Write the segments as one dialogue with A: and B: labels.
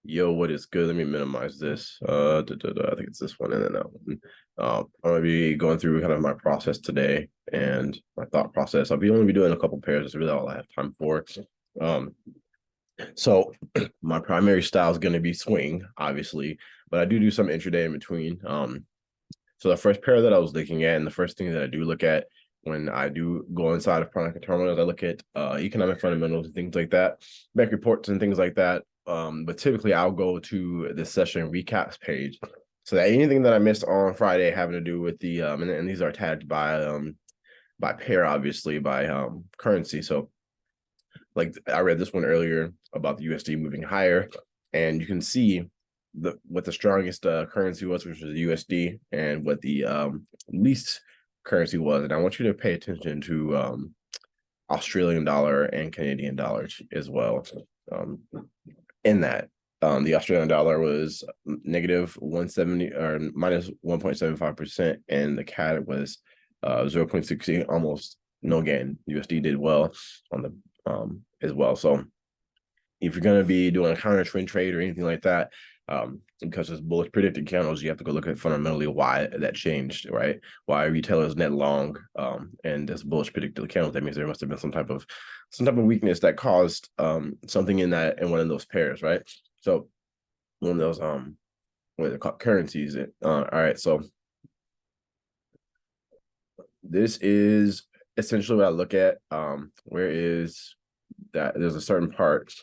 A: Yo, what is good? Let me minimize this. I think it's this one and then that one. I'm gonna be going through kind of my process today and my thought process. I'll be only be doing a couple pairs. That's really all I have time for. Um, so my primary style is gonna be swing, obviously, but I do some intraday in between. So the first pair that I was looking at, and the first thing that I do look at when I do go inside of product terminals, I look at economic fundamentals and things like that, bank reports and things like that. But typically I'll go to the session recaps page. So that anything that I missed on Friday having to do with the and these are tagged by pair, obviously, by currency. So like I read this one earlier about the USD moving higher, and you can see what the strongest currency was, which was the USD, and what the least currency was. And I want you to pay attention to Australian dollar and Canadian dollars as well. Um, in that, the Australian dollar was negative 170 or minus 1.75%, and the CAD was 0.68, almost no gain. USD did well on the as well. So if you're going to be doing a counter trend trade or anything like that, because it's bullish predicted candles, you have to go look at fundamentally why that changed, right? Why retailers net long, and this bullish predicted candles. That means there must have been some type of weakness that caused something in one of those pairs, right? So one of those what are they called, currencies. All right, so this is essentially what I look at. Where is that? There's a certain part.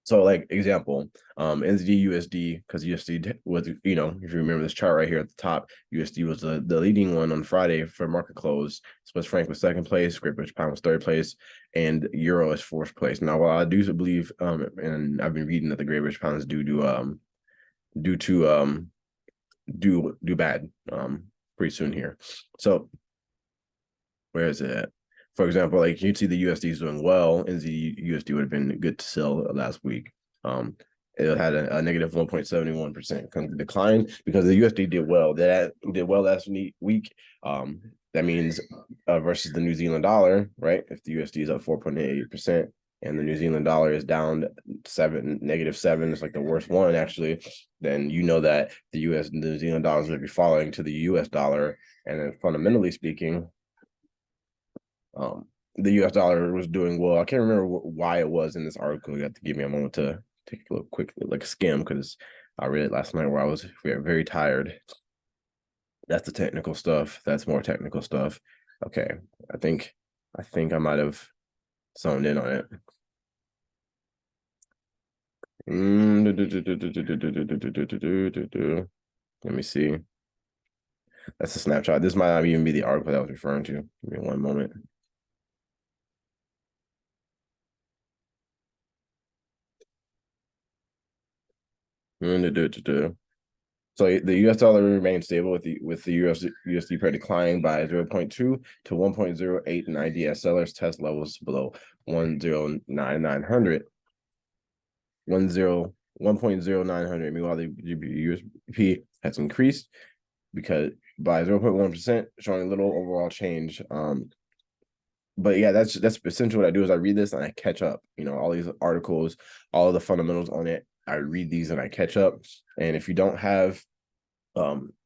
A: So like example, NZD USD, because USD was, if you remember this chart right here at the top, USD was the leading one on Friday for market close. Swiss franc was second place, Great British pound was third place, and Euro is fourth place. Now, while I do believe, and I've been reading that the Great British pound is do bad pretty soon here. So where is it? For example, like you'd see the USD is doing well, and the USD would have been good to sell last week. It had a negative 1.71% decline because the USD did well. That did well last week. That means versus the New Zealand dollar, right? If the USD is up 4.88% and the New Zealand dollar is down -7, it's like the worst one actually, then you know that the US and New Zealand dollars would be falling to the US dollar. And then fundamentally speaking, the US dollar was doing well. I can't remember why it was in this article. You have to give me a moment to take a look quickly, like a skim, because I read it last night where I was very tired. That's the technical stuff. That's more technical stuff. Okay. I think I might have zoned in on it. Let me see. That's a snapshot. This might not even be the article that I was referring to. Give me one moment. So the US dollar remained stable with the USD pair declining by 0.2 to 1.08 in IDS. Sellers test levels below 1.0900. 1.0900. Meanwhile, the GBP has increased because by 0.1%, showing little overall change. But yeah, that's essentially what I do is I read this and I catch up. All these articles, all of the fundamentals on it. I read these and I catch up. And if you don't have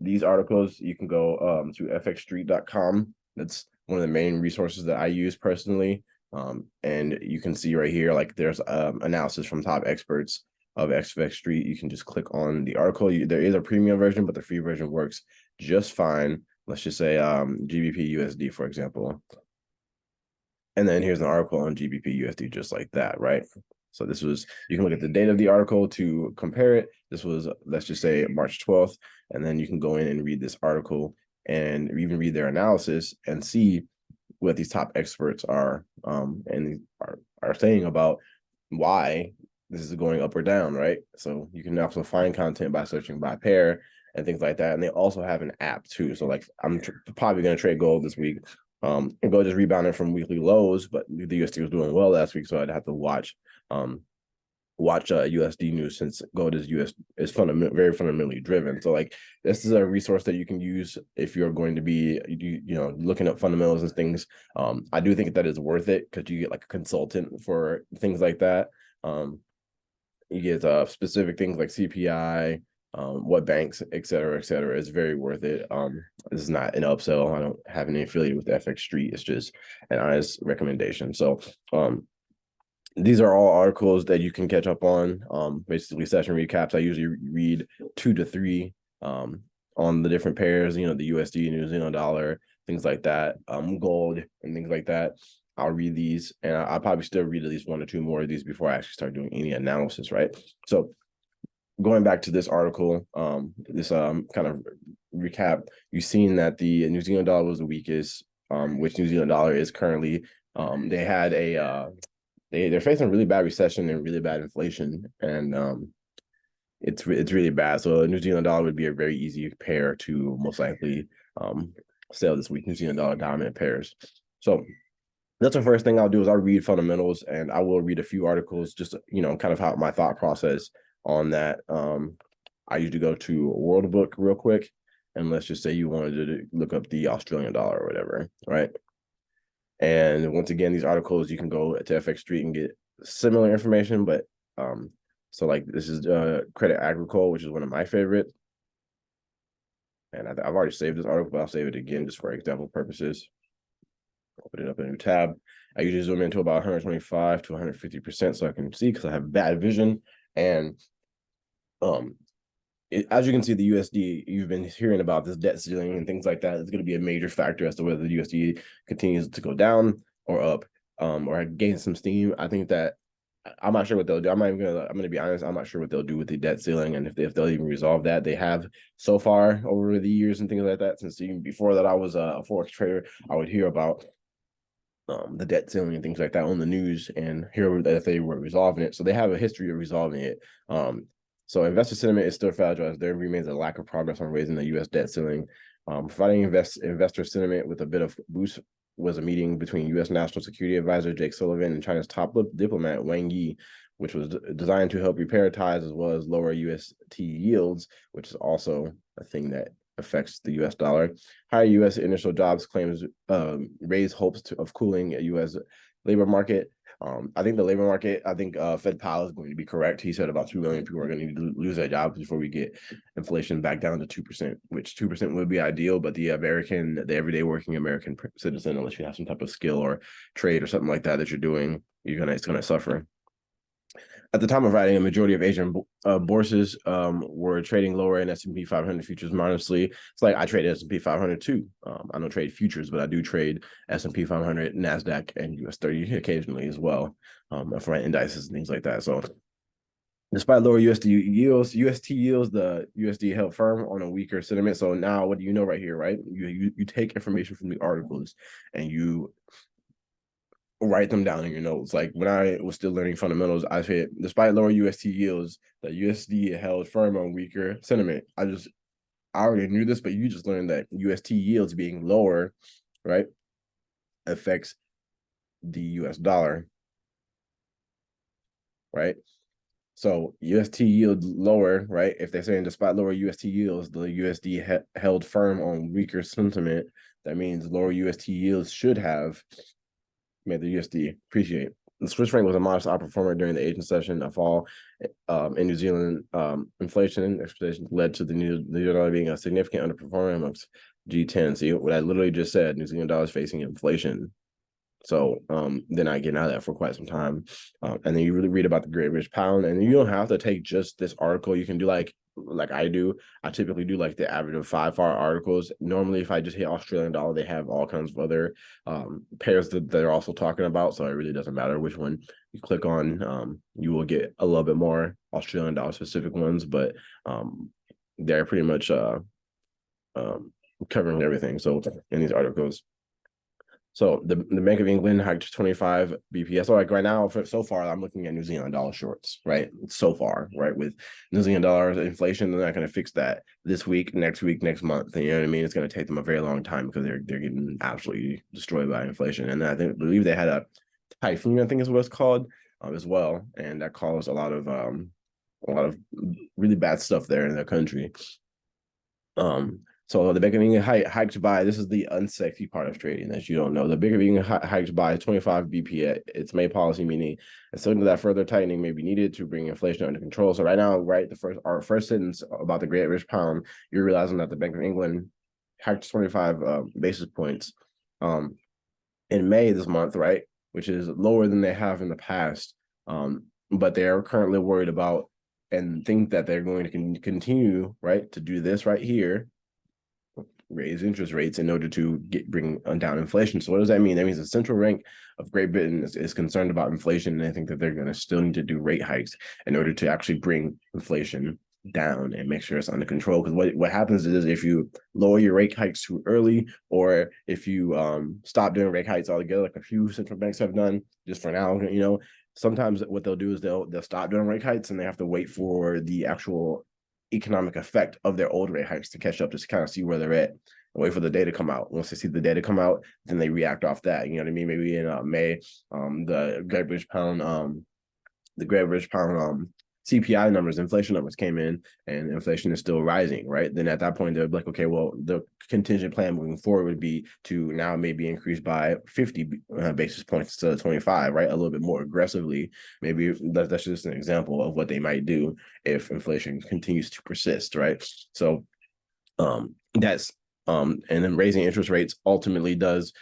A: these articles, you can go to fxstreet.com. That's one of the main resources that I use personally. And you can see right here, like there's analysis from top experts of FX Street. You can just click on the article. There is a premium version, but the free version works just fine. Let's just say GBP USD, for example. And then here's an article on GBP USD just like that, right? So this was, you can look at the date of the article to compare it. This was, let's just say March 12th. And then you can go in and read this article and even read their analysis and see what these top experts are and are saying about why this is going up or down, right? So you can also find content by searching by pair and things like that. And they also have an app too. So like I'm probably going to trade gold this week. And gold just rebounded from weekly lows, but the USD was doing well last week, so I'd have to watch USD news since gold is very fundamentally driven. So like this is a resource that you can use if you're going to be looking up fundamentals and things. I do think that is worth it because you get like a consultant for things like that. You get specific things like CPI, what banks, et cetera, et cetera. It's very worth it. This is not an upsell. I don't have any affiliate with FX Street. It's just an honest recommendation. So these are all articles that you can catch up on. Basically session recaps. I usually read 2 to 3 on the different pairs, the USD, New Zealand dollar, things like that, gold and things like that. I'll read these, and I'll probably still read at least 1 or 2 more of these before I actually start doing any analysis, right? So going back to this article, this kind of recap, you've seen that the New Zealand dollar was the weakest, which New Zealand dollar is currently. They had they're facing a really bad recession and really bad inflation, and it's really bad. So New Zealand dollar would be a very easy pair to most likely sell this week. New Zealand dollar dominant pairs. So that's the first thing I'll do is I'll read fundamentals, and I will read a few articles, just kind of how my thought process on that. I usually go to World Book real quick, and let's just say you wanted to look up the Australian dollar or whatever, right? And once again, these articles, you can go to FX Street and get similar information, but so like this is Credit Agricole, which is one of my favorites. And I've already saved this article, but I'll save it again just for example purposes. Open it up in a new tab. I usually zoom into about 125 to 150% so I can see, because I have bad vision. And as you can see, the USD, you've been hearing about this debt ceiling and things like that. It's going to be a major factor as to whether the USD continues to go down or up, or gain some steam. I think that I'm not sure what they'll do. I'm gonna be honest. I'm not sure what they'll do with the debt ceiling, and if they'll even resolve that. They have so far over the years and things like that. Since even before that, I was a forex trader, I would hear about the debt ceiling and things like that on the news, and hear that they were resolving it. So they have a history of resolving it. So investor sentiment is still fragile as there remains a lack of progress on raising the U.S. debt ceiling. Providing investor sentiment with a bit of boost was a meeting between U.S. National Security Advisor Jake Sullivan and China's top diplomat Wang Yi, which was designed to help repair ties as well as lower UST yields, which is also a thing that affects the U.S. dollar. Higher U.S. initial jobs claims raise hopes of cooling a U.S. labor market. I think the labor market, Fed Powell is going to be correct. He said about 2 million people are going to need to lose their jobs before we get inflation back down to 2%, which 2% would be ideal. But the everyday working American citizen, unless you have some type of skill or trade or something like that you're doing, it's going to suffer. At the time of writing, a majority of Asian bourses were trading lower in S&P 500 futures modestly. It's like I trade S&P 500 too. I don't trade futures, but I do trade S&P 500, NASDAQ, and US 30 occasionally as well for my indices and things like that. So despite lower UST yields, the USD held firm on a weaker sentiment. So now what do you know right here, right? You take information from the articles and you write them down in your notes. Like when I was still learning fundamentals, I said, despite lower UST yields, the USD held firm on weaker sentiment. I already knew this, but you just learned that UST yields being lower, right, affects the US dollar, right? So UST yield lower, right? If they're saying despite lower UST yields, the USD held firm on weaker sentiment, that means lower UST yields should have made the USD appreciate. The Swiss franc was a modest outperformer during the Asian session. A fall in New Zealand inflation expectations led to the New Zealand dollar being a significant underperformer amongst G10. See what I literally just said: New Zealand dollar is facing inflation. So they're not getting out of that for quite some time. And then you really read about the Great British Pound, and you don't have to take just this article. You can do like I do. I typically do like the average of 5 articles. Normally, if I just hit Australian dollar, they have all kinds of other pairs that they're also talking about. So it really doesn't matter which one you click on. You will get a little bit more Australian dollar specific ones, but they're pretty much covering everything. So in these articles. So the Bank of England hiked 25 BPS. So like right now, so far, I'm looking at New Zealand dollar shorts, right? So far, right? With New Zealand dollar inflation, they're not going to fix that this week, next month. You know what I mean? It's going to take them a very long time because they're getting absolutely destroyed by inflation. And I believe they had a typhoon, I think is what it's called, as well, and that caused a lot of really bad stuff there in their country. So the Bank of England hiked by, this is the unsexy part of trading that you don't know. The Bank of England hiked by 25 BP at its May policy meeting, and so that further tightening may be needed to bring inflation under control. So right now, right, our first sentence about the Great British Pound, you're realizing that the Bank of England hiked 25 basis points in May this month, right, which is lower than they have in the past. But they are currently worried about and think that they're going to continue, right, to do this right here, raise interest rates in order to bring down inflation. So what does that mean? That means the central bank of Great Britain is concerned about inflation, and I think that they're going to still need to do rate hikes in order to actually bring inflation down and make sure it's under control. Because what happens is if you lower your rate hikes too early, or if you stop doing rate hikes altogether, like a few central banks have done just for now, you know, sometimes what they'll do is they'll stop doing rate hikes and they have to wait for the actual economic effect of their old rate hikes to catch up, to kind of see where they're at, and wait for the data to come out. Once they see the data come out, then they react off that. You know what I mean? Maybe in May, the Great British Pound, CPI numbers, inflation numbers came in, and inflation is still rising, right? Then at that point, they're like, okay, well, the contingent plan moving forward would be to now maybe increase by 50 basis points instead of 25, right? A little bit more aggressively. Maybe that's just an example of what they might do if inflation continues to persist, right? So that's and then raising interest rates ultimately does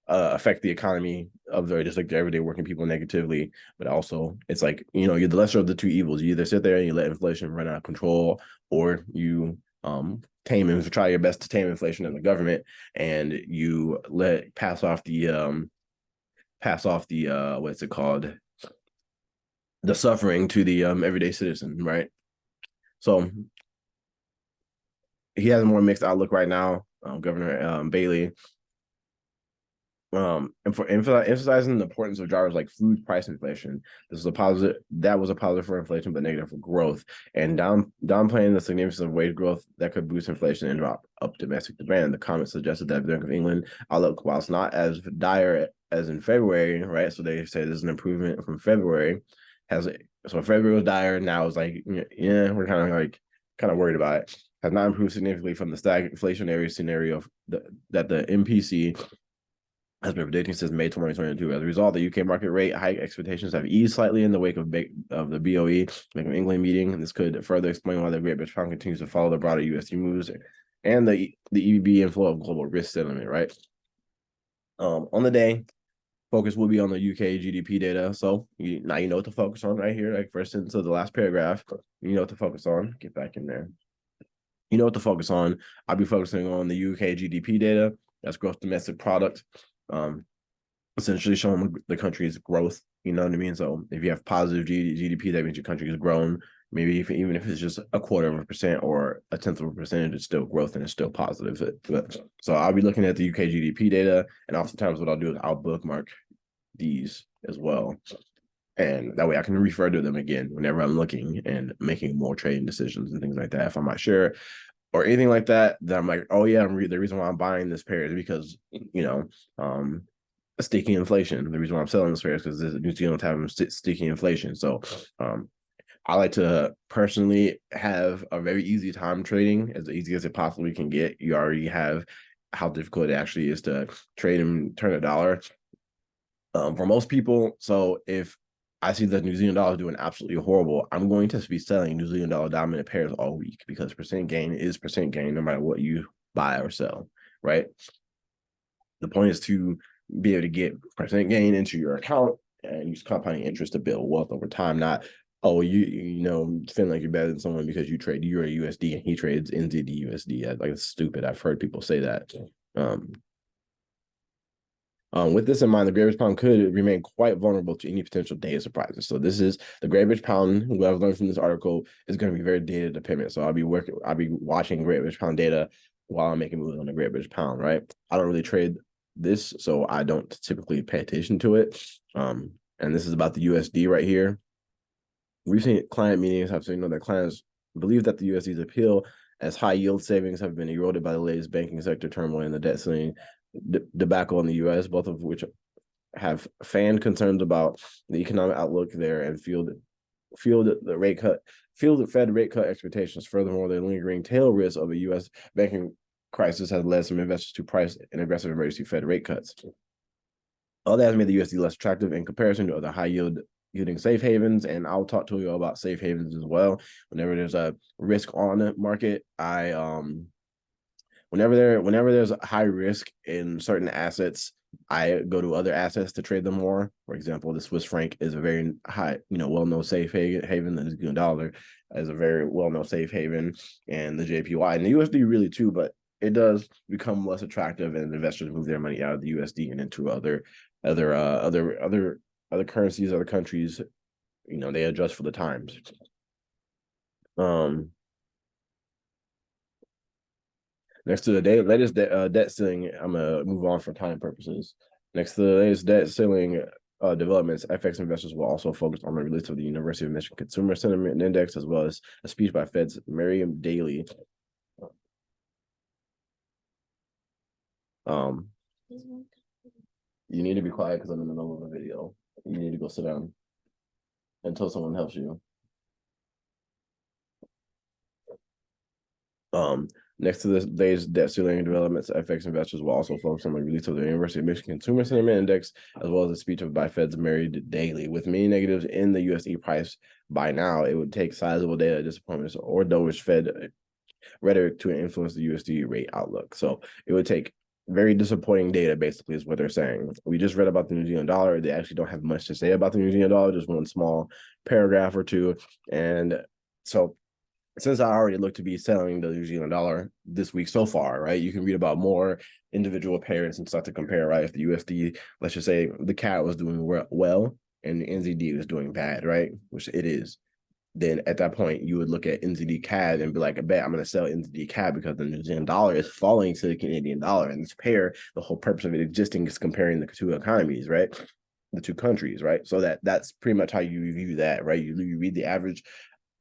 A: affect the economy of just like the everyday working people negatively. But also it's like, you know, you're the lesser of the two evils. You either sit there and you let inflation run out of control, or you tame and try your best to tame inflation in the government, and you pass off the what's it called, the suffering to the everyday citizen, right? So he has a more mixed outlook right now, Governor Bailey. And for emphasizing the importance of drivers like food price inflation. This is a positive. That was a positive for inflation, but negative for growth. And downplaying the significance of wage growth that could boost inflation and drop up domestic demand. The comment suggested that the Bank of England outlook, whilst not as dire as in February, right? So they say there's an improvement from February. So February was dire. Now it's like, yeah, we're kind of worried about it. Has not improved significantly from the stagflationary scenario that the MPC has been predicting since May 2022. As a result, the UK market rate hike expectations have eased slightly in the wake of the BOE Bank of England meeting. And this could further explain why the Great British Pound continues to follow the broader USD moves and the EBB inflow of global risk sentiment, right? On the day, focus will be on the UK GDP data. So now you know what to focus on right here, like first sentence of the last paragraph. You know what to focus on. Get back in there. You know what to focus on. I'll be focusing on the UK GDP data. That's gross domestic product. Essentially showing the country's growth, you know what I mean? So if you have positive GDP, that means your country has grown. Maybe even if it's just 0.25% or 0.1%, it's still growth and it's still positive. So I'll be looking at the UK GDP data, and oftentimes what I'll do is I'll bookmark these as well. And that way I can refer to them again whenever I'm looking and making more trading decisions and things like that. If I'm not sure or anything like that, then I'm like, oh yeah, the reason why I'm buying this pair is because, you know, sticky inflation. The reason why I'm selling this pair is because New Zealand's having sticky inflation. So I like to personally have a very easy time trading, as easy as it possibly can get. You already have how difficult it actually is to trade and turn a dollar for most people. So if I see the New Zealand dollar doing absolutely horrible, I'm going to be selling New Zealand dollar dominant pairs all week, because percent gain is percent gain no matter what you buy or sell, right? The point is to be able to get percent gain into your account and use compounding interest to build wealth over time, not, oh, you know, feeling like you're better than someone because you trade Euro USD and he trades NZD USD. Like, it's stupid. I've heard people say that. With this in mind, the Great British Pound could remain quite vulnerable to any potential data surprises. So this is the Great British Pound. What I've learned from this article is going to be very data dependent. So I'll be watching Great British Pound data while I'm making moves on the Great British Pound, right? I don't really trade this, so I don't typically pay attention to it. And this is about the USD right here. Recent client meetings have signaled that clients believe that the USD's appeal, as high yield savings have been eroded by the latest banking sector turmoil and the debt ceiling debacle in the U.S., both of which have fanned concerns about the economic outlook there and fueled the Fed rate cut expectations. Furthermore, the lingering tail risk of a U.S. banking crisis has led some investors to price an aggressive emergency Fed rate cuts. All that has made the USD less attractive in comparison to other yielding safe havens, and I'll talk to you about safe havens as well. Whenever there's a risk on the market, whenever there's a high risk in certain assets, I go to other assets to trade them more. For example, the Swiss franc is a very high, well-known safe haven. The US dollar is a very well-known safe haven, and the JPY and the USD really too. But it does become less attractive, and investors move their money out of the USD and into other currencies, other countries. They adjust for the times. Next to the latest debt ceiling, I'm gonna move on for time purposes. Next to the latest debt ceiling developments, FX investors will also focus on the release of the University of Michigan Consumer Sentiment Index, as well as a speech by Fed's Miriam Daly. You need to be quiet because I'm in the middle of a video. You need to go sit down until someone helps you. Next to this day's debt ceiling developments, FX investors will also focus on the release of the University of Michigan Consumer Sentiment Index, as well as a speech by Fed's Mary Daly. With many negatives in the USD price by now, it would take sizable data disappointments or dovish Fed rhetoric to influence the USD rate outlook. So it would take very disappointing data, basically, is what they're saying. We just read about the New Zealand dollar. They actually don't have much to say about the New Zealand dollar, just one small paragraph or two. And so since I already look to be selling the New Zealand dollar this week so far, right? You can read about more individual pairs and stuff to compare, right? If the USD, let's just say the CAD was doing well and the NZD was doing bad, right? Which it is. Then at that point, you would look at NZD CAD and be like, I bet I'm going to sell NZD CAD because the New Zealand dollar is falling to the Canadian dollar. And this pair, the whole purpose of it existing is comparing the two economies, right? The two countries, right? So that's pretty much how you view that, right? You read the average.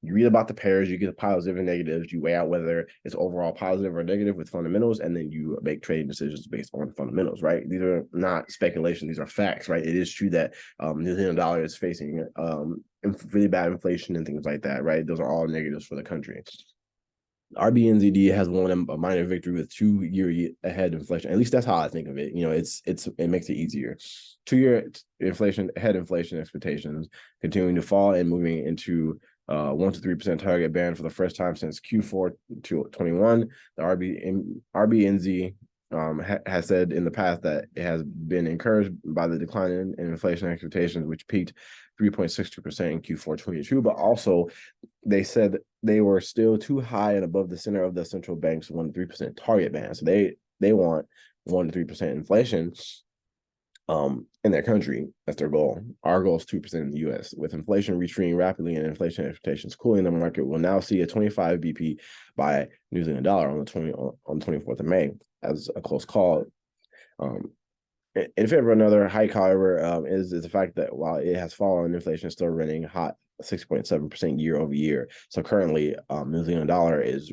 A: You read about the pairs, you get the positives and negatives, you weigh out whether it's overall positive or negative with fundamentals, and then you make trading decisions based on fundamentals, right? These are not speculation, these are facts, right? It is true that New Zealand dollar is facing really bad inflation and things like that, right? Those are all negatives for the country. RBNZD has won a minor victory with 2-year ahead inflation. At least that's how I think of it. It makes it easier. 2-year inflation expectations continuing to fall and moving into 1 to 3% target band for the first time since Q4 21. The RBNZ has said in the past that it has been encouraged by the decline in inflation expectations, which peaked 3.62% in Q4 22, but also they said they were still too high and above the center of the central bank's 1 to 3% target band. So they want 1 to 3% inflation in their country. That's their goal. Our goal is 2% in the US. With inflation retreating rapidly and inflation expectations cooling, the market will now see a 25 BP by New Zealand dollar on the 24th of May as a close call. In favor of another hike, however, is the fact that while it has fallen, inflation is still running hot, 6.7% year over year. So currently, New Zealand dollar is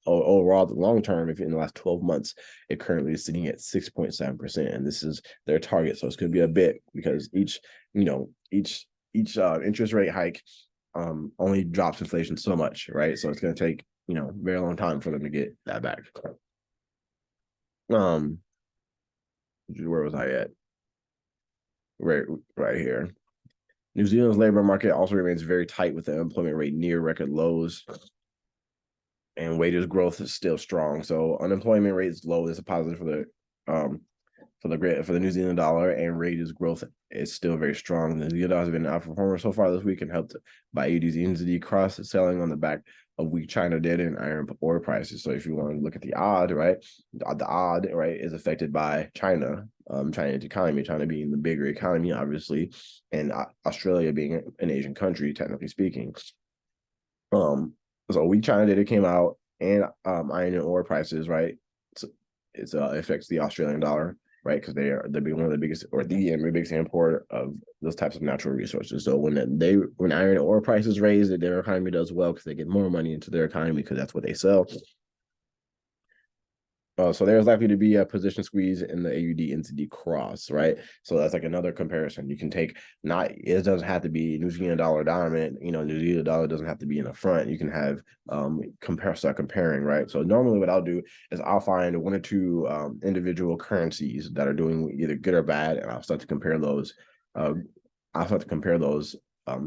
A: overall the long term. If in the last 12 months, it currently is sitting at 6.7%, and this is their target. So it's going to be a bit because each interest rate hike only drops inflation so much, right? So it's going to take very long time for them to get that back. Where was I at? Right here. New Zealand's labor market also remains very tight with the unemployment rate near record lows, and wages growth is still strong. So unemployment rate is low. This is a positive for the New Zealand dollar, and wages growth is still very strong. The New Zealand dollar has been an outperformer so far this week and helped by AUD cross selling on the back of weak China data and iron ore prices. So if you want to look at the odd, right, the odd, right, is affected by China, China's economy, China being the bigger economy, obviously, and Australia being an Asian country, technically speaking. So weak China data came out, and iron and ore prices, right, it affects the Australian dollar, right, because they're one of the biggest, or the biggest importer of those types of natural resources. So when iron and ore prices raise, their economy does well because they get more money into their economy because that's what they sell. So there's likely to be a position squeeze in the AUD/NZD cross, right? So that's like another comparison. You can take not it doesn't have to be New Zealand dollar dominant. New Zealand dollar doesn't have to be in the front. You can have start comparing, right? So normally what I'll do is I'll find one or two individual currencies that are doing either good or bad, and I'll start to compare those. I'll start to compare those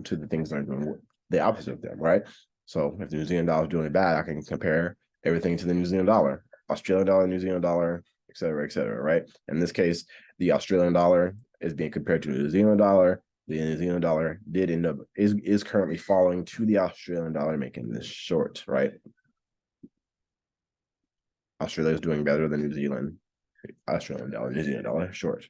A: to the things that are doing the opposite of them, right? So if the New Zealand dollar is doing bad, I can compare everything to the New Zealand dollar. Australian dollar, New Zealand dollar, et cetera, right? In this case, the Australian dollar is being compared to the New Zealand dollar. The New Zealand dollar did end up is currently falling to the Australian dollar, making this short, right? Australia is doing better than New Zealand. Australian dollar, New Zealand dollar, short.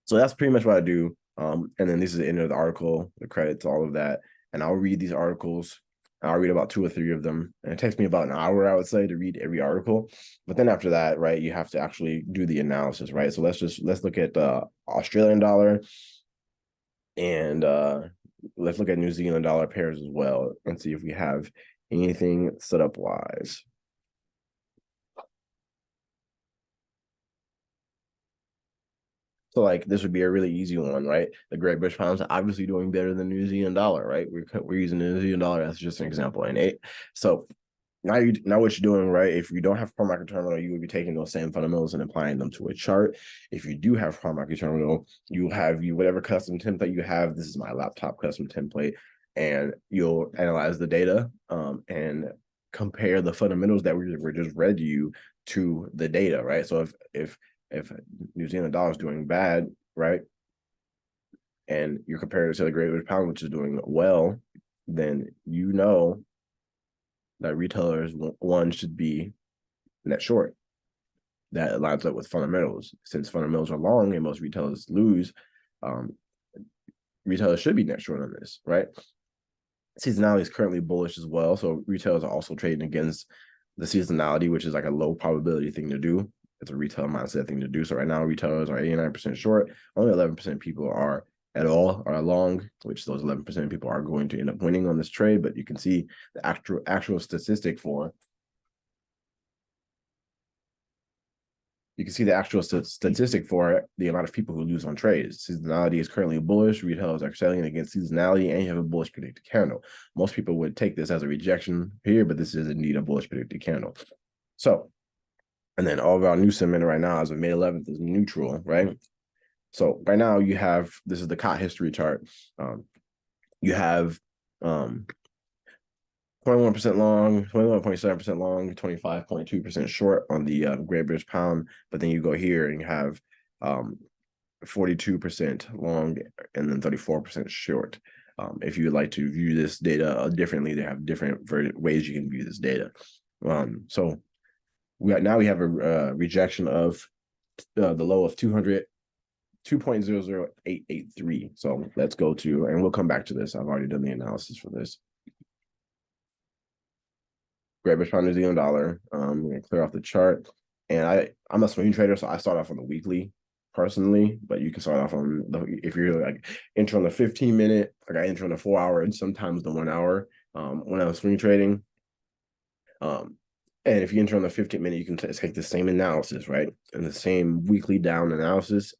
A: So that's pretty much what I do. And then this is the end of the article, the credits, all of that. And I'll read these articles. I'll read about 2 or 3 of them. And it takes me about an hour, I would say, to read every article. But then after that, right, you have to actually do the analysis, right? So let's look at the Australian dollar and let's look at New Zealand dollar pairs as well and see if we have anything set up wise. So like this would be a really easy one, right? The Great British Pound is obviously doing better than New Zealand dollar, right? We're using the New Zealand dollar as just an example. So now what you're doing, right? If you don't have pro market terminal, you would be taking those same fundamentals and applying them to a chart. If you do have pro market terminal, you have whatever custom template you have. This is my laptop custom template, and you'll analyze the data and compare the fundamentals that were just read to you to the data, right? So if New Zealand dollar is doing bad, right, and you compare it to the Great British Pound, which is doing well, then you know that retailers one should be net short. That lines up with fundamentals. Since fundamentals are long and most retailers lose, retailers should be net short on this, right? Seasonality is currently bullish as well, so retailers are also trading against the seasonality, which is like a low probability thing to do. It's a retail mindset thing to do. So right now, retailers are 89% short. Only 11% people are long, which those 11% people are going to end up winning on this trade. But you can see the actual statistic for. You can see the actual statistic for the amount of people who lose on trades. Seasonality is currently bullish. Retailers are selling against seasonality, and you have a bullish predicted candle. Most people would take this as a rejection here, but this is indeed a bullish predicted candle. So, and then all of our new sentiment right now as of May 11th is neutral, right? So right now you have, this is the COT history chart. You have 21% long, 21.7% long, 25.2% short on the Great British Pound. But then you go here and you have 42% long and then 34% short. If you would like to view this data differently, they have different ways you can view this data. So we have a rejection of the low of 2.00883. So let's go to, and we'll come back to this. I've already done the analysis for this. Great British Pound, New Zealand dollar. I'm going to clear off the chart. And I'm a swing trader, so I start off on the weekly personally, but you can start off on if you're like enter on the 15-minute, like I enter on the 4-hour and sometimes the 1 hour when I'm swing trading. And if you enter on the 15-minute, you can take the same analysis, right? And the same weekly down analysis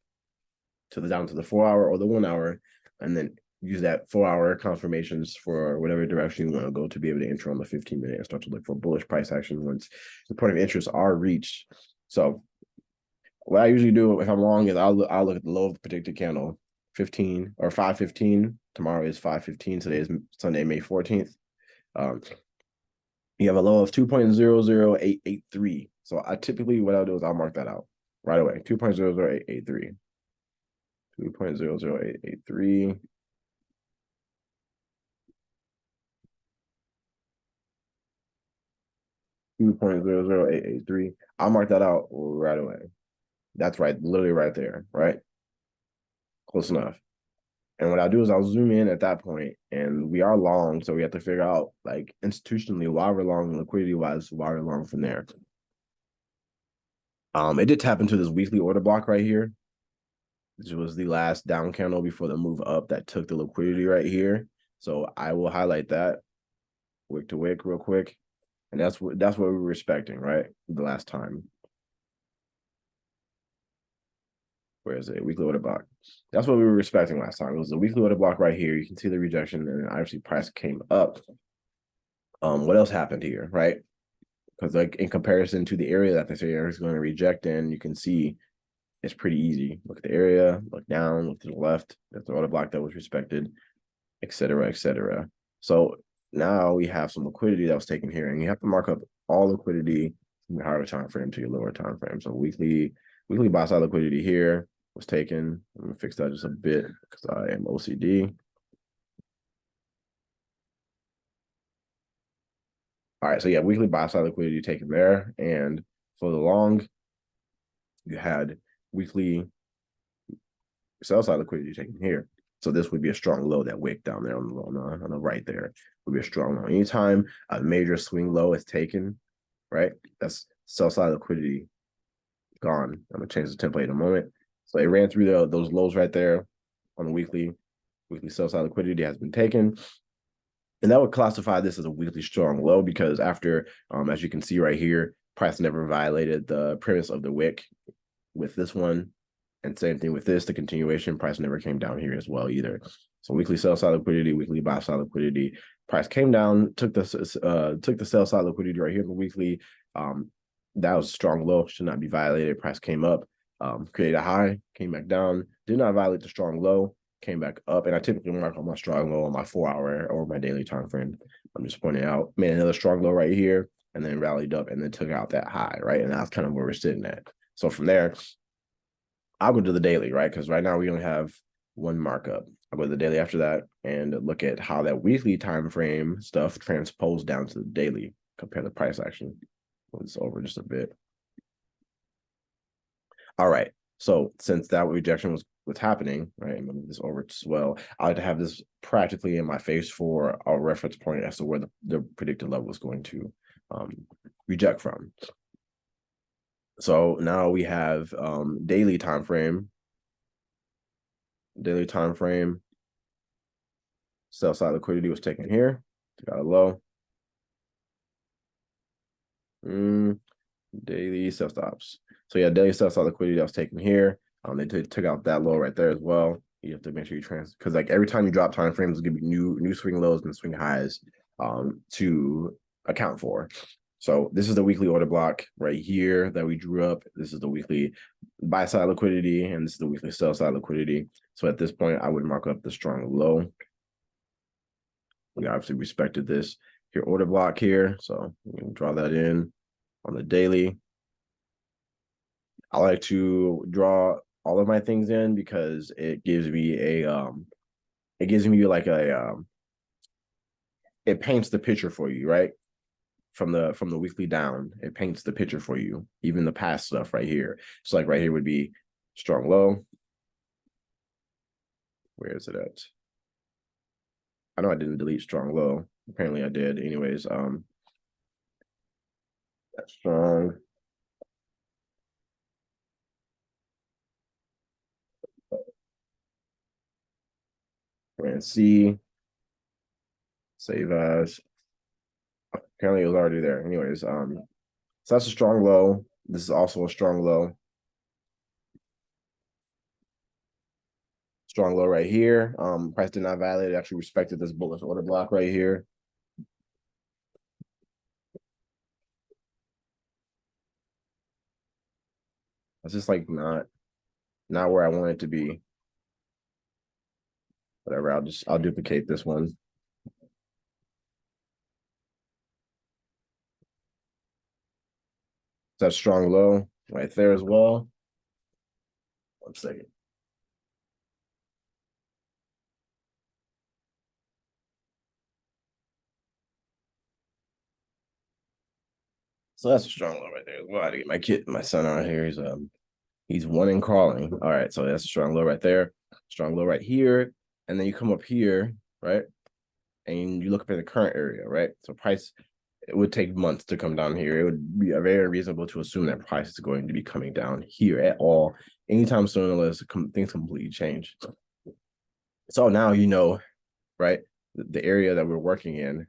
A: down to the 4-hour or the 1 hour, and then use that 4-hour confirmations for whatever direction you want to go to be able to enter on the 15-minute and start to look for bullish price action once the point of interest are reached. So what I usually do if I'm long is I'll look at the low of the predicted candle, 15 or 5:15. Tomorrow is 5:15. Today is Sunday, May 14th. You have a low of 2.00883. So I typically what I'll do is I'll mark that out right away. 2.00883. 2.00883. $2.00883. I'll mark that out right away. That's right, literally right there, right? Close enough. And what I'll do is I'll zoom in at that point, and we are long, so we have to figure out, like, institutionally, why we're long, liquidity-wise, why we're long from there. It did tap into this weekly order block right here. This was the last down candle before the move up that took the liquidity right here. So I will highlight that wick to wick real quick. And that's what we were expecting, right? The last time. Where is it? Weekly order block. That's what we were expecting last time. It was the weekly order block right here. You can see the rejection, and obviously price came up. What else happened here, right? Because like in comparison to the area that this area is going to reject in, you can see it's pretty easy. Look at the area, look down, look to the left. That's the order block that was respected, et cetera, et cetera. So now we have some liquidity that was taken here, and you have to mark up all liquidity from your higher time frame to your lower time frame. So weekly buy side liquidity here was taken. I'm gonna fix that just a bit because I am OCD. All right, so yeah, weekly buy side liquidity taken there, and for the long, you had weekly sell side liquidity taken here. So this would be a strong low, that wick down there on the right there would be a strong low. Anytime a major swing low is taken, right, that's sell side liquidity gone. I'm gonna change the template in a moment. So it ran through those lows right there on the weekly sell side liquidity has been taken. And that would classify this as a weekly strong low because after, as you can see right here, price never violated the premise of the wick with this one. And same thing with this, the continuation price never came down here as well either. So weekly sell side liquidity, weekly buy side liquidity, price came down, took the sell side liquidity right here in the weekly. That was a strong low, should not be violated. Price came up, created a high, came back down, did not violate the strong low, came back up. And I typically mark on my strong low on my 4-hour or my daily time frame. I'm just pointing out, made another strong low right here, and then rallied up and then took out that high, right? And that's kind of where we're sitting at. So from there, I'll go to the daily, right? Because right now we only have one markup. I'll go to the daily after that and look at how that weekly time frame stuff transposed down to the daily, compare the price action. Move this over just a bit. All right. So since that rejection was happening, right, I'm gonna move this over as well. I like to have this practically in my face for a reference point as to where the predicted level is going to reject from. So now we have daily time frame. Daily time frame. Sell side liquidity was taken here. Got a low. Daily sell stops. So yeah, daily sell side liquidity that was taken here. They took out that low right there as well. You have to make sure you because like every time you drop time frames, it's gonna be new swing lows and swing highs to account for. So this is the weekly order block right here that we drew up. This is the weekly buy side liquidity, and this is the weekly sell side liquidity. So at this point, I would mark up the strong low. We obviously respected this here order block here, so we can draw that in on the daily. I like to draw all of my things in because it gives me it paints the picture for you, right? From the weekly down, it paints the picture for you. Even the past stuff right here. So like right here would be strong low. Where is it at? I know I didn't delete strong low. Apparently I did. Anyways, that's strong. And C, save as. Apparently it was already there. Anyways, so that's a strong low. This is also a strong low. Strong low right here. Price did not violate. It actually respected this bullish order block right here. It's just like not where I want it to be. Whatever, I'll duplicate this one. That's strong low right there as well. 1 second. So that's a strong low right there as well. I had to get my son out here. He's one and crawling. All right, so that's a strong low right there. Strong low right here. And then you come up here, right? And you look up at the current area, right? So price, it would take months to come down here. It would be very reasonable to assume that price is going to be coming down here at all anytime soon, unless things completely change. So now you know, right? The area that we're working in,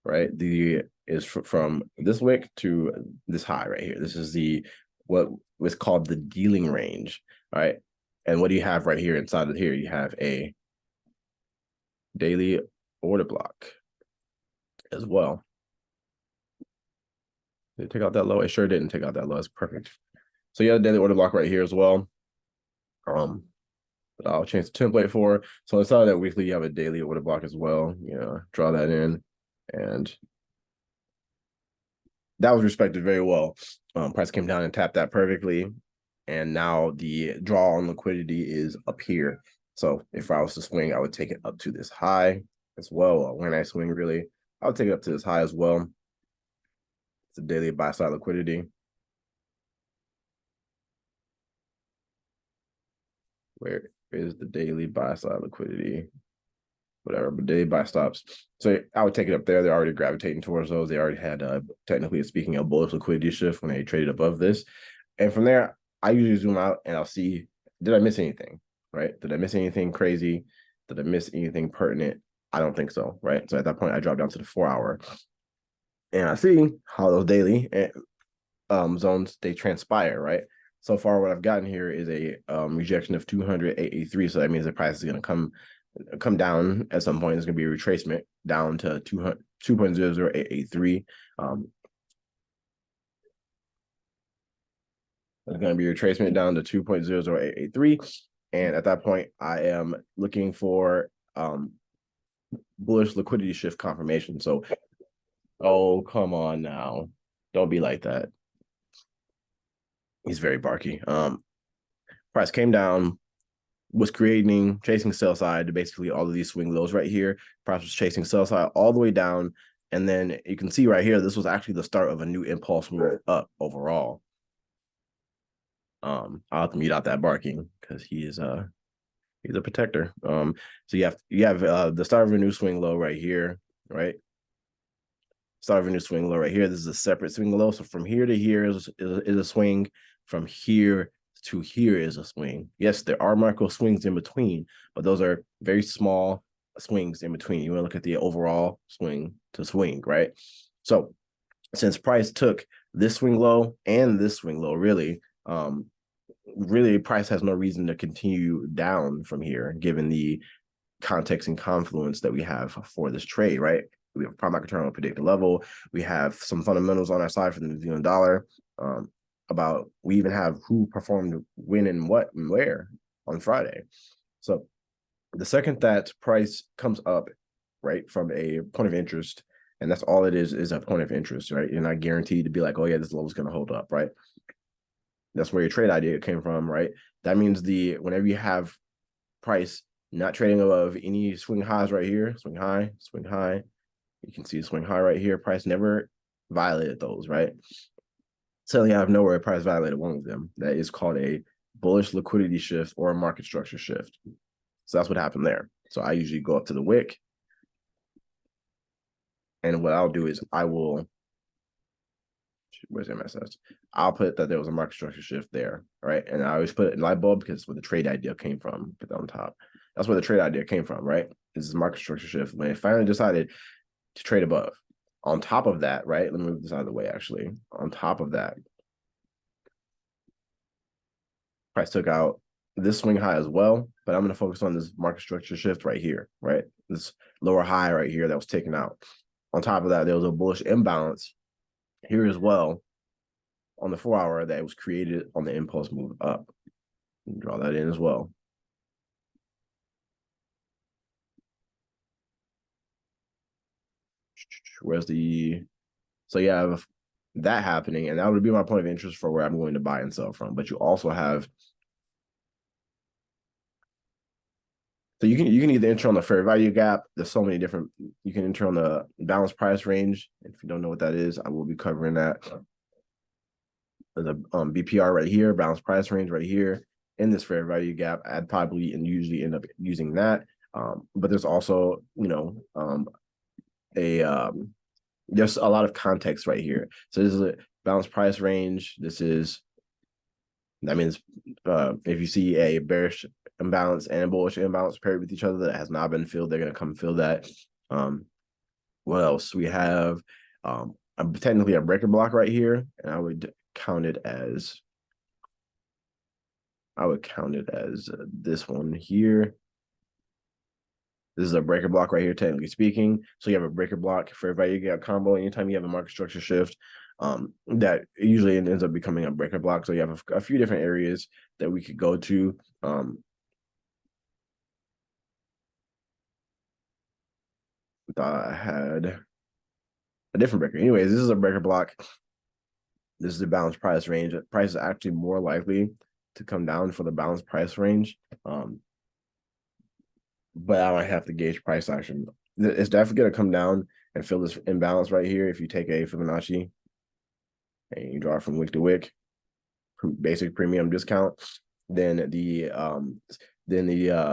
A: right? Is from this wick to this high right here. This is the what was called the dealing range, right? And what do you have right here inside of here? You have a daily order block as well. Did it take out that low? It sure didn't take out that low. It's perfect. So you have a daily order block right here as well. I'll change the template for. So inside of that weekly, you have a daily order block as well. Draw that in, and that was respected very well. Price came down and tapped that perfectly, and now the draw on liquidity is up here. So if I was to swing, I would take it up to this high as well. When I swing, really, I would take it up to this high as well. It's a daily buy side liquidity. Where is the daily buy side liquidity? Whatever, but daily buy stops. So I would take it up there. They're already gravitating towards those. They already had, technically speaking, a bullish liquidity shift when they traded above this. And from there, I usually zoom out and I'll see, did I miss anything, right? Did I miss anything crazy? Did I miss anything pertinent? I don't think so, right? So at that point, I drop down to the 4-hour. And I see how those daily zones, they transpire, right? So far, what I've gotten here is a rejection of 200.883. So that means the price is going to come down at some point. There's going to be a retracement down to 2.00883. There's going to be a retracement down to 2.00883. And at that point, I am looking for bullish liquidity shift confirmation. So, oh, come on now. Don't be like that. He's very barky. Price came down, was chasing sell side to basically all of these swing lows right here. Price was chasing sell side all the way down. And then you can see right here, this was actually the start of a new impulse move up overall. I'll have to mute out that barking because he's a protector. So you have the start of a new swing low right here, right? Start of a new swing low right here. This is a separate swing low. So from here to here is a swing. From here to here is a swing. Yes, there are micro swings in between, but those are very small swings in between. You want to look at the overall swing to swing, right? So since price took this swing low and this swing low, really price has no reason to continue down from here, given the context and confluence that we have for this trade, right? We have prime market terminal predicted level. We have some fundamentals on our side for the New Zealand dollar. We even have who performed when and what and where on Friday. So the second that price comes up, right, from a point of interest, and that's all it is a point of interest, right? You're not guaranteed to be like, oh yeah, this level is going to hold up, right? That's where your trade idea came from, right? That means whenever you have price not trading above any swing highs right here, swing high, you can see a swing high right here. Price never violated those, right? Suddenly out of nowhere, price violated one of them. That is called a bullish liquidity shift or a market structure shift. So that's what happened there. So I usually go up to the wick. And what I'll do is where's MSS? I'll put that there was a market structure shift there, right? And I always put it in light bulb because it's where the trade idea came from. Put that on top. That's where the trade idea came from, right? This is market structure shift. When it finally decided to trade above. On top of that, right? Let me move this out of the way, actually. On top of that, price took out this swing high as well, but I'm going to focus on this market structure shift right here, right? This lower high right here that was taken out. On top of that, there was a bullish imbalance here as well on the 4-hour that was created on the impulse move up. Draw that in as well. So you have that happening, and that would be my point of interest for where I'm going to buy and sell from. But you also have, so you can either enter on the fair value gap. There's so many different. You can enter on the balanced price range. If you don't know what that is, I will be covering that. There's a BPR right here, balanced price range right here. In this fair value gap, I'd probably and usually end up using that. But there's also, there's a lot of context right here. So this is a balanced price range. That means if you see a bearish imbalance and a bullish imbalance paired with each other that has not been filled, they're going to come fill that. What else? We have technically a breaker block right here, and I would count it as I would count it as this one here. This is a breaker block right here, technically speaking. So you have a breaker block for everybody. You get a combo anytime you have a market structure shift. That usually ends up becoming a breaker block. So you have a few different areas that we could go to. Thought I had a different breaker. Anyways, this is a breaker block. This is the balanced price range. Price is actually more likely to come down for the balanced price range. But I might have to gauge price action. It's definitely going to come down and fill this imbalance right here. If you take a Fibonacci and you draw it from wick to wick, basic premium discount, then the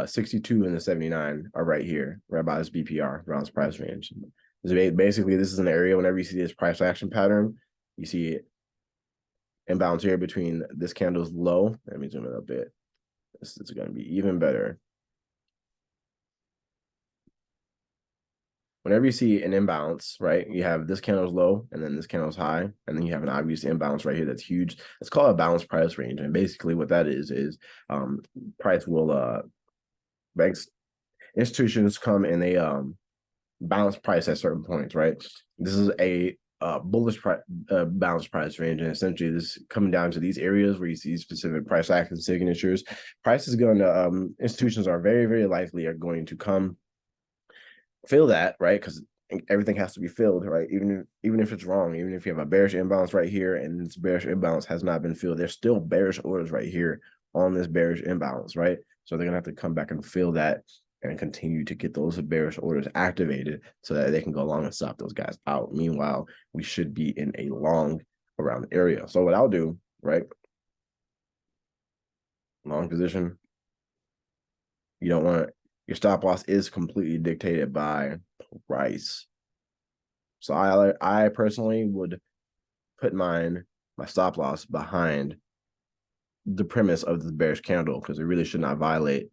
A: 62 and the 79 are right here, right by this BPR, balanced price range. Basically, this is an area whenever you see this price action pattern, you see it imbalance here between this candle's low. Let me zoom in a bit. This is going to be even better. Whenever you see an imbalance, right, you have this candle's low and then this candle's high, and then you have an obvious imbalance right here that's huge. It's called a balanced price range. And basically what that is price will banks, institutions come and they balance price at certain points, right? This is a bullish balanced price range, and essentially this coming down to these areas where you see specific price action signatures. Price is going to institutions are very, very likely are going to come fill that, right? Because everything has to be filled, right? Even if it's wrong, even if you have a bearish imbalance right here and this bearish imbalance has not been filled, there's still bearish orders right here on this bearish imbalance, right? So they're gonna have to come back and fill that and continue to get those bearish orders activated so that they can go along and stop those guys out. Meanwhile, we should be in a long around the area. So what I'll do, right? Long position. You don't want your stop loss is completely dictated by price. So I personally would put my stop loss behind the premise of the bearish candle because it really should not violate,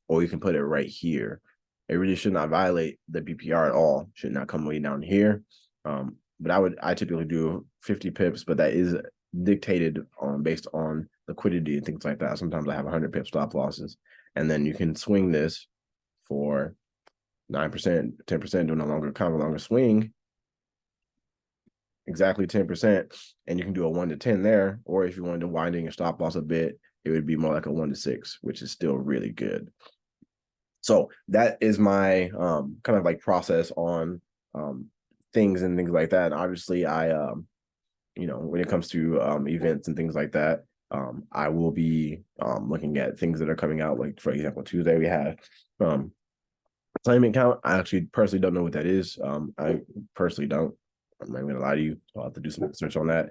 A: or you can put it right here. It really should not violate the BPR at all. Should not come way down here. But I typically do 50 pips, but that is dictated based on liquidity and things like that. Sometimes I have 100 pip stop losses, and then you can swing this for 9%, 10%, doing a longer swing, exactly 10%, and you can do a 1 to 10 there. Or if you wanted to widen your stop loss a bit, it would be more like a 1 to 6, which is still really good. So that is my kind of like process on things and things like that. And obviously, I when it comes to events and things like that, I will be looking at things that are coming out. Like for example, Tuesday we have assignment count. I actually personally don't know what that is. I personally don't. I'm not gonna lie to you. I'll have to do some research on that.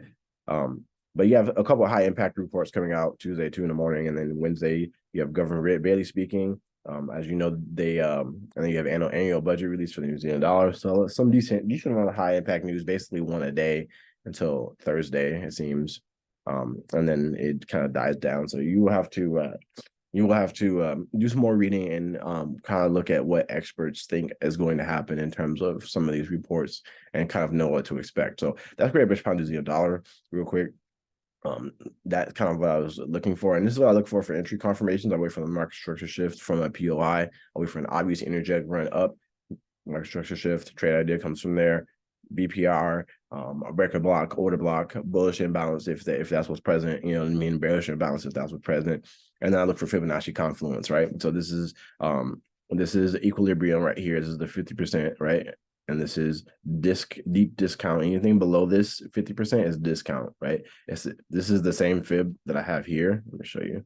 A: But you have a couple of high impact reports coming out Tuesday, 2 in the morning, and then Wednesday you have Governor Red Bailey speaking. As you know, they and then you have annual budget release for the New Zealand dollar. So some decent amount of high impact news, basically one a day until Thursday, it seems. And then it kind of dies down. So you will have to do some more reading and kind of look at what experts think is going to happen in terms of some of these reports and kind of know what to expect. So that's Great British Pound New Zealand dollar real quick. That's kind of what I was looking for. And this is what I look for entry confirmations. I wait for the market structure shift from a POI. I wait for an obvious energetic run up. Market structure shift, trade idea comes from there. BPR, a breaker block, order block, bullish imbalance if that's what's present, you know what I mean, bearish imbalance if that's what's present. And then I look for Fibonacci confluence, right? So this is equilibrium right here. This is the 50%, right? And this is deep discount. Anything below this 50% is discount, right? This is the same fib that I have here. Let me show you.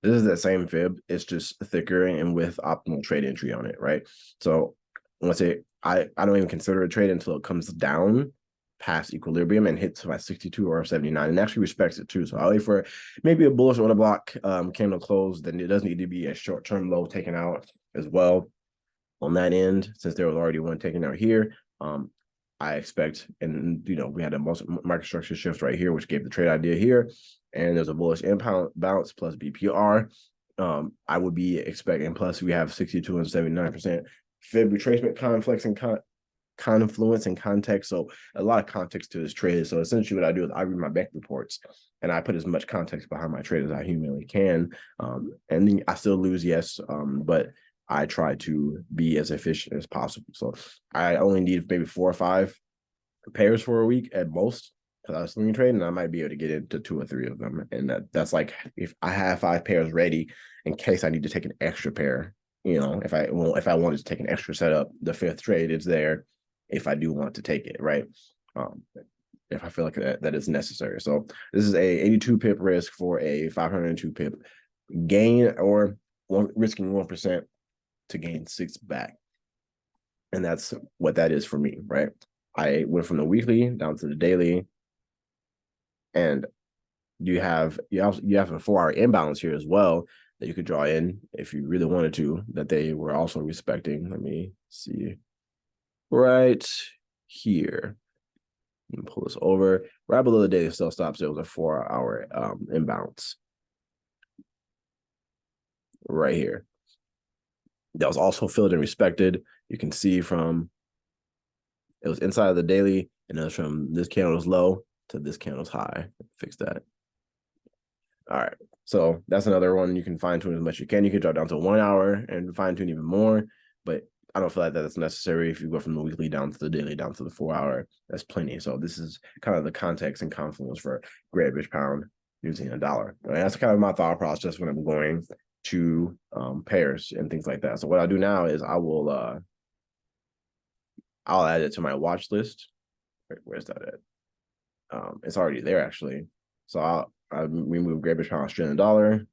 A: This is that same fib. It's just thicker and with optimal trade entry on it, right? So let's say I don't even consider a trade until it comes down past equilibrium and hits my 62 or 79 and actually respects it too. So I'll wait for maybe a bullish order block candle close. Then it does need to be a short-term low taken out as well on that end, since there was already one taken out here. I expect, and we had a market structure shift right here, which gave the trade idea here, and there's a bullish imbalance plus BPR. I would be expecting, plus we have 62 and 79% fib retracement conflicts and confluence and context. So a lot of context to this trade. So essentially what I do is I read my bank reports and I put as much context behind my trade as I humanly can. And then I still lose, yes, but I try to be as efficient as possible. So I only need maybe 4 or 5 pairs for a week at most, because I was swing trading, I might be able to get into 2 or 3 of them. And that's like if I have 5 pairs ready in case I need to take an extra pair. If I wanted to take an extra setup, the 5th trade is there if I do want to take it, right? If I feel like that is necessary. So this is a 82 pip risk for a 502 pip gain, or risking 1% to gain 6 back. And that's what that is for me, right? I went from the weekly down to the daily, and you have a 4-hour imbalance here as well that you could draw in if you really wanted to, that they were also respecting. Let me see right here. Let me pull this over. Right below the daily sell stops, there was a 4-hour imbalance right here. That was also filled and respected. You can see from it was inside of the daily, and it was from this candle's low to this candle's high. Fix that. All right. So that's another one. You can fine tune as much as you can. You can drop down to 1 hour and fine tune even more, but I don't feel like that's necessary. If you go from the weekly down to the daily, down to the 4-hour, that's plenty. So this is kind of the context and confluence for Great British Pound using a dollar. And that's kind of my thought process when I'm going to pairs and things like that. So what I do now is I'll add it to my watch list. Where's that at? It's already there actually. So I remove Great British Pound Australian dollar.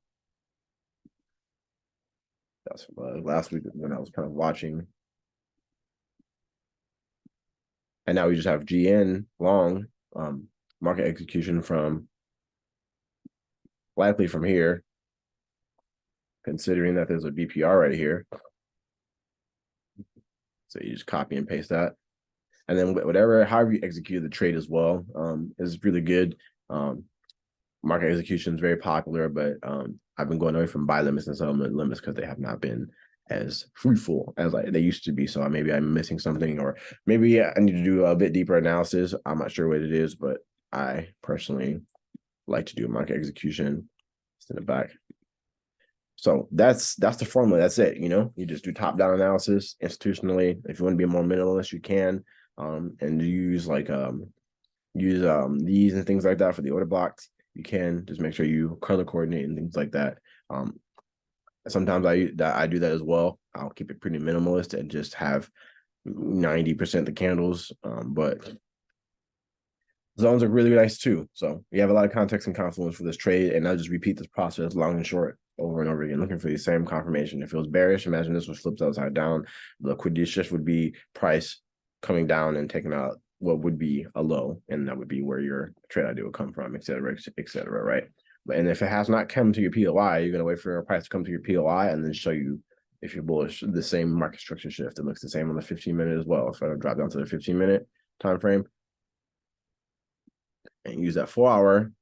A: That's last week when I was kind of watching. And now we just have GN long market execution from likely from here, considering that there's a BPR right here. So you just copy and paste that. And then however you execute the trade as well is really good. Market execution is very popular, but I've been going away from buy limits and settlement limits because they have not been as fruitful as they used to be. So maybe I'm missing something, or maybe I need to do a bit deeper analysis. I'm not sure what it is, but I personally like to do market execution. Send it back. So that's the formula. That's it. You just do top-down analysis institutionally. If you want to be more minimalist, you can, and use these and things like that for the order blocks. You can just make sure you color coordinate and things like that. Sometimes I do that as well. I'll keep it pretty minimalist and just have 90% the candles, but zones are really nice too. So you have a lot of context and confluence for this trade, and I'll just repeat this process long and short over and over again, looking for the same confirmation. If it was bearish, imagine this was flipped upside down. The liquidity shift would be price coming down and taking out what would be a low, and that would be where your trade idea would come from, et cetera, right? And if it has not come to your POI, you're going to wait for your price to come to your POI and then show you, if you're bullish, the same market structure shift. It looks the same on the 15-minute as well. So I drop down to the 15-minute time frame and use that 4-hour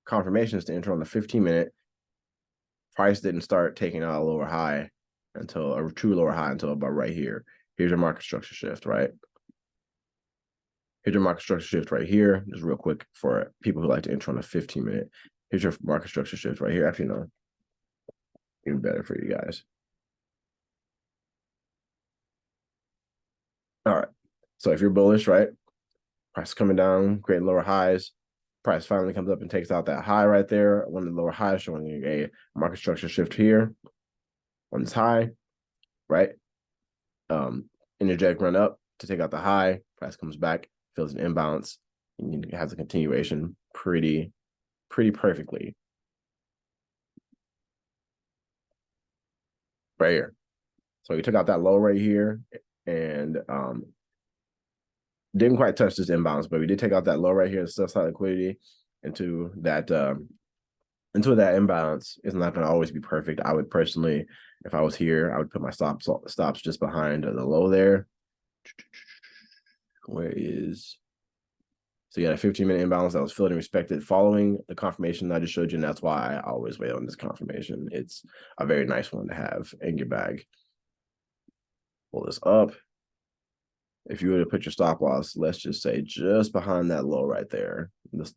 A: confirmations to enter on the 15-minute. Price didn't start taking out a lower high until a true lower high until about right here. Here's your market structure shift, right? Here's your market structure shift right here. Just real quick for people who like to enter on a 15-minute. Here's your market structure shift right here. Actually, no, even better for you guys. All right. So if you're bullish, right? Price coming down, creating lower highs. Price finally comes up and takes out that high right there. One of the lower highs showing a market structure shift here on this high, right? Energetic run up to take out the high. Price comes back, fills an imbalance, and it has a continuation pretty perfectly right here. So we took out that low right here and didn't quite touch this imbalance, but we did take out that low right here and still saw liquidity into that imbalance. It's not going to always be perfect. I would personally, if I was here, I would put my stops just behind the low there. Where is So you got a 15-minute imbalance that was filled and respected following the confirmation that I just showed you, and that's why I always wait on this confirmation. It's a very nice one to have in your bag. Pull this up. if you were to put your stop loss, let's just say just behind that low right there,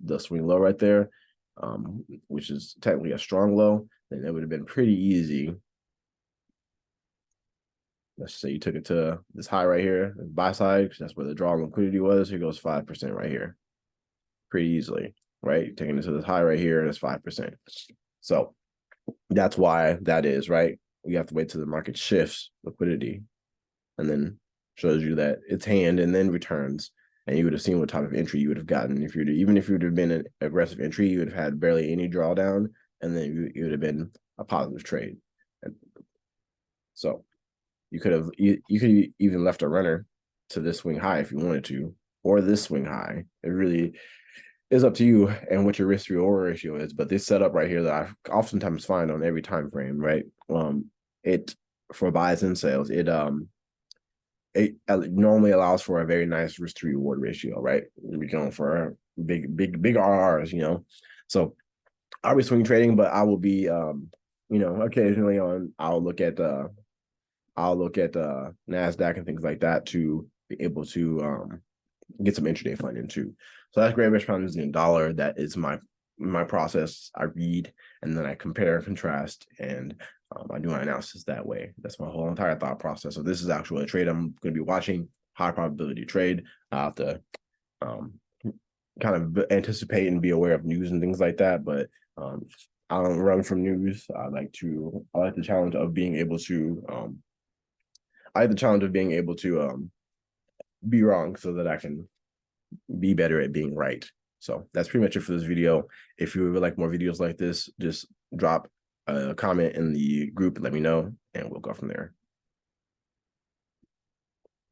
A: the swing low right there, which is technically a strong low, then it would have been pretty easy. Let's say you took it to this high right here, buy side, because that's where the draw liquidity was. Here goes 5% right here, pretty easily, right? Taking it to this high right here, that's 5%. So that's why that is, right? You have to wait till the market shifts liquidity and then shows you that it's hand and then returns. And you would have seen what type of entry you would have gotten. If even if you would have been an aggressive entry, you would have had barely any drawdown, and then you would have been a positive trade. And so you could have even left a runner to this swing high if you wanted to, or this swing high. It really is up to you and what your risk reward ratio is. But this setup right here that I oftentimes find on every time frame, right? It for buys and sales, it normally allows for a very nice risk to reward ratio, right? We're going for big RRs, you know. So I'll be swing trading, but I will be occasionally I'll look at NASDAQ and things like that to be able to get some intraday funding too. So that's Great British Pound New Zealand Dollar. That is my process. I read and then I compare and contrast, and I do my analysis that way. That's my whole entire thought process. So this is actually a trade I'm going to be watching, high probability trade. I have to kind of anticipate and be aware of news and things like that, but I don't run from news. I like the challenge of being able to be wrong so that I can be better at being right. So that's pretty much it for this video. If you would like more videos like this, just drop a comment in the group and let me know, and we'll go from there.